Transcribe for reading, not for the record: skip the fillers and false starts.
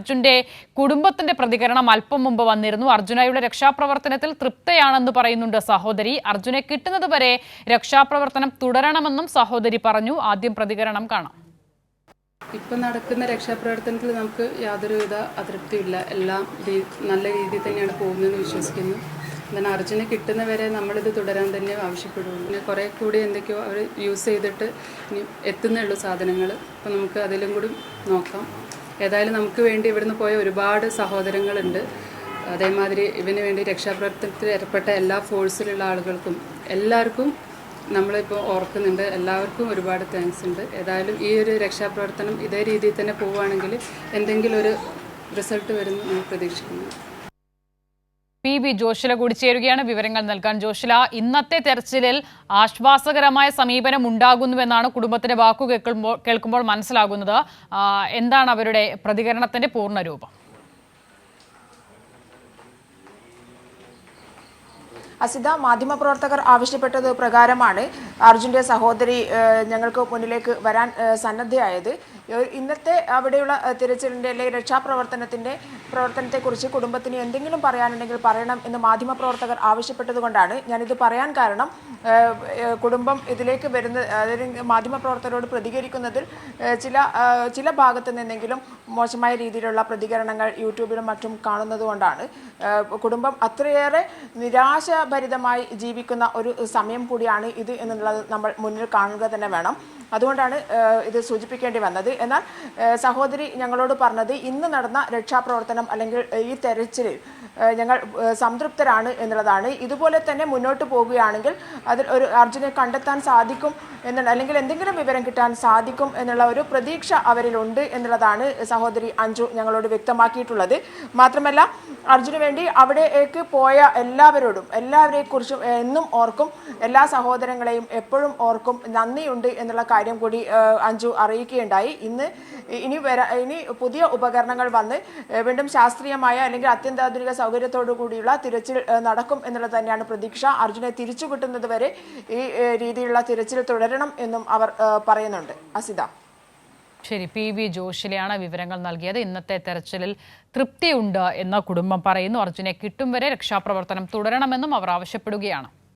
അർജുന്റെ കുടുംബത്തിന്റെ പ്രതികരണം അല്പം മുമ്പ് വന്നിരുന്നു. അർജുനയുടെ രക്ഷാപ്രവർത്തനത്തിൽ തൃപ്തയാണെന്ന് പറയുന്നുണ്ട് സഹോദരി. അർജുനെ കിട്ടുന്നതുവരെ രക്ഷാപ്രവർത്തനം തുടരണമെന്നും സഹോദരി പറഞ്ഞു. ആദ്യം പ്രതികരണം കാണാം. ഇപ്പം നടക്കുന്ന രക്ഷാപ്രവർത്തനത്തിൽ നമുക്ക് യാതൊരുവിധ അതൃപ്തിയില്ല. എല്ലാം നല്ല രീതിയിൽ തന്നെയാണ് പോകുന്നതെന്ന് വിശ്വസിക്കുന്നു. എന്നാൽ അർജുനെ കിട്ടുന്നവരെ നമ്മളിത് തുടരാൻ തന്നെ ആവശ്യപ്പെടുള്ളൂ. പിന്നെ കുറേ കൂടി എന്തൊക്കെയോ അവർ യൂസ് ചെയ്തിട്ട് ഇനി എത്തുന്നുള്ളൂ സാധനങ്ങൾ. അപ്പം നമുക്ക് അതിലും കൂടി നോക്കാം. ഏതായാലും നമുക്ക് വേണ്ടി ഇവിടുന്ന് പോയ ഒരുപാട് സഹോദരങ്ങളുണ്ട്. അതേമാതിരി ഇവന് വേണ്ടി രക്ഷാപ്രവർത്തനത്തിൽ ഏർപ്പെട്ട എല്ലാ ഫോഴ്സിലുള്ള ആളുകൾക്കും എല്ലാവർക്കും നമ്മളിപ്പോൾ ഓർക്കുന്നുണ്ട്. എല്ലാവർക്കും ഒരുപാട് താങ്ക്സ് ഉണ്ട്. ഏതായാലും ഈ ഒരു രക്ഷാപ്രവർത്തനം ഇതേ രീതിയിൽ തന്നെ പോവുകയാണെങ്കിൽ എന്തെങ്കിലും ഒരു റിസൾട്ട് വരുമെന്ന് നമ്മൾ പ്രതീക്ഷിക്കുന്നു. PB ജോഷില കൂടി ചേരുകയാണ് വിവരങ്ങൾ നൽകാൻ. ജോഷില, ഇന്നത്തെ തെരച്ചിലിൽ ആശ്വാസകരമായ സമീപനം ഉണ്ടാകുന്നുവെന്നാണ് കുടുംബത്തിന്റെ വാക്കു കേൾക്കുമ്പോൾ മനസ്സിലാകുന്നത്. എന്താണ് അവരുടെ പ്രതികരണത്തിന്റെ പൂർണ്ണരൂപം? അസിത, മാധ്യമപ്രവർത്തകർ ആവശ്യപ്പെട്ടത് പ്രകാരമാണ് അർജുൻ്റെ സഹോദരി ഞങ്ങൾക്ക് മുന്നിലേക്ക് വരാൻ സന്നദ്ധയായത്. ഇന്നത്തെ അവിടെയുള്ള തിരച്ചിലിൻ്റെ അല്ലെങ്കിൽ പ്രവർത്തനത്തെക്കുറിച്ച് കുടുംബത്തിന് എന്തെങ്കിലും പറയാനുണ്ടെങ്കിൽ പറയണം എന്ന് മാധ്യമപ്രവർത്തകർ ആവശ്യപ്പെട്ടതുകൊണ്ടാണ് ഞാനിത് പറയാൻ കാരണം. കുടുംബം ഇതിലേക്ക് അതായത് മാധ്യമപ്രവർത്തകരോട് പ്രതികരിക്കുന്നതിൽ ചില ഭാഗത്ത് നിന്നെങ്കിലും മോശമായ രീതിയിലുള്ള പ്രതികരണങ്ങൾ യൂട്യൂബിലും മറ്റും കാണുന്നതുകൊണ്ടാണ്. കുടുംബം അത്രയേറെ നിരാശഭരിതമായി ജീവിക്കുന്ന ഒരു സമയം കൂടിയാണ് ഇത് എന്നുള്ളത് നമ്മൾ മുന്നിൽ കാണുക തന്നെ വേണം. അതുകൊണ്ടാണ് ഇത് സൂചിപ്പിക്കേണ്ടി വന്നത്. എന്നാൽ സഹോദരി ഞങ്ങളോട് പറഞ്ഞത് ഇന്ന് നടന്ന രക്ഷാപ്രവർത്തനം അല്ലെങ്കിൽ ഈ തെരച്ചിലിൽ ഞങ്ങൾ സംതൃപ്തരാണ് എന്നുള്ളതാണ്. ഇതുപോലെ തന്നെ മുന്നോട്ട് പോകുകയാണെങ്കിൽ അതിൽ ഒരു അർജുനെ കണ്ടെത്താൻ സാധിക്കും അല്ലെങ്കിൽ എന്തെങ്കിലും വിവരം കിട്ടാൻ സാധിക്കും എന്നുള്ള ഒരു പ്രതീക്ഷ അവരിലുണ്ട് എന്നുള്ളതാണ് സഹോദരി അഞ്ജു ഞങ്ങളോട് വ്യക്തമാക്കിയിട്ടുള്ളത്. മാത്രമല്ല അർജുന് വേണ്ടി അവിടേക്ക് പോയ എല്ലാവരെക്കുറിച്ചും എന്നും ഓർക്കും, എല്ലാ സഹോദരങ്ങളെയും എപ്പോഴും ഓർക്കും, നന്ദിയുണ്ട് എന്നുള്ള കാര്യം കൂടി അഞ്ജു അറിയിക്കുകയുണ്ടായി. ഇനി പുതിയ ഉപകരണങ്ങൾ വന്ന് വീണ്ടും ശാസ്ത്രീയമായ അല്ലെങ്കിൽ അത്യന്താധുനിക സൗകര്യത്തോടു കൂടിയുള്ള തിരച്ചിൽ നടക്കും എന്നുള്ളത് തന്നെയാണ് പ്രതീക്ഷ. അർജുനെ തിരിച്ചു കിട്ടുന്നത് വരെ ഈ രീതിയിലുള്ള തിരച്ചിൽ തുടരണം എന്നും അവർ പറയുന്നുണ്ട്. അസിത. ശരി, PB ജോഷിലെയാണ് വിവരങ്ങൾ നൽകിയത്. ഇന്നത്തെ തെരച്ചിലിൽ തൃപ്തിയുണ്ട് എന്ന് കുടുംബം പറയുന്നു. അർജുനെ കിട്ടും വരെ രക്ഷാപ്രവർത്തനം തുടരണമെന്നും അവർ ആവശ്യപ്പെടുകയാണ്.